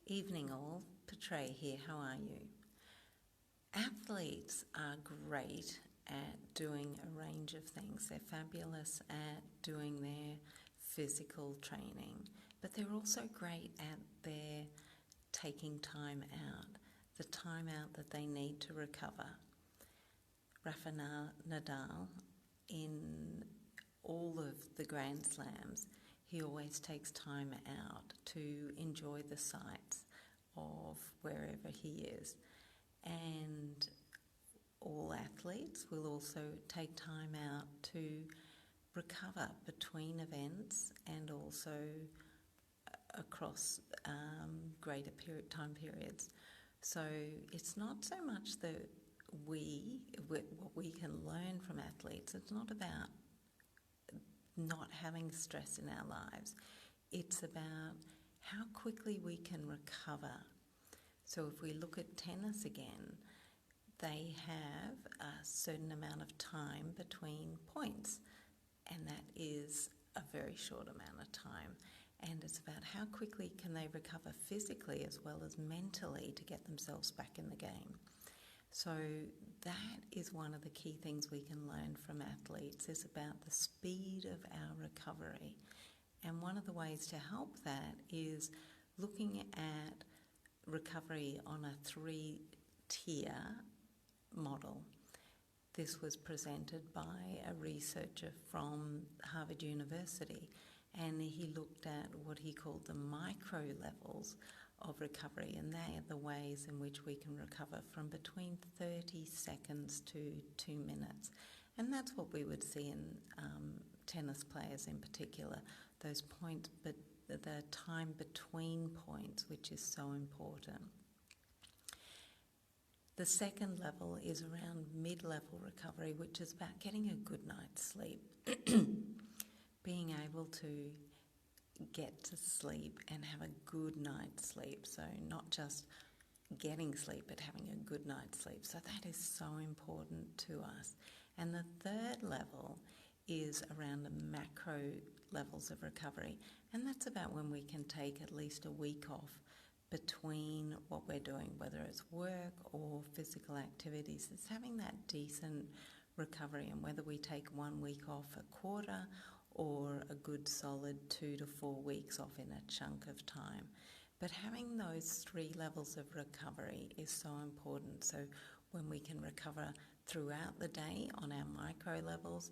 Evening all, Patrea here, how are you? Athletes are great at doing a range of things. They're fabulous at doing their physical training, but they're also great at their taking time out, the time out that they need to recover. Rafa Nadal, in all of the Grand Slams, he always takes time out to enjoy the sights of wherever he is. And all athletes will also take time out to recover between events and also across greater time periods. So it's not so much that what we can learn from athletes, it's not about not having stress in our lives. It's about how quickly we can recover. So if we look at tennis again, they have a certain amount of time between points, and that is a very short amount of time. And it's about how quickly can they recover physically as well as mentally to get themselves back in the game. So that is one of the key things we can learn from athletes, is about the speed of our recovery. And one of the ways to help that is looking at recovery on a 3-tier model. This was presented by a researcher from Harvard University, and he looked at what he called the micro levels of recovery, and they are the ways in which we can recover from between 30 seconds to 2 minutes. And that's what we would see in tennis players in particular, those points, but the time between points, which is so important. The second level is around mid-level recovery, which is about getting a good night's sleep, being able to get to sleep and have a good night's sleep. So not just getting sleep, but having a good night's sleep. So that is so important to us. And the third level is around the macro levels of recovery. And that's about when we can take at least a week off between what we're doing, whether it's work or physical activities. It's having that decent recovery, and whether we take 1 week off a quarter or a good solid 2 to 4 weeks off in a chunk of time. But having those 3 levels of recovery is so important. So when we can recover throughout the day on our micro levels,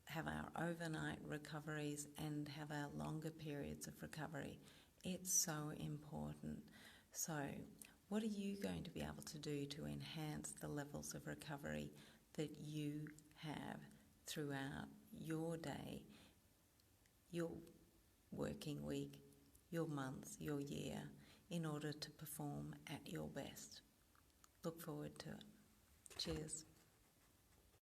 have our overnight recoveries, and have our longer periods of recovery, it's so important. So what are you going to be able to do to enhance the levels of recovery that you have throughout your day, your working week, your month, your year, in order to perform at your best? Look forward to it. Cheers.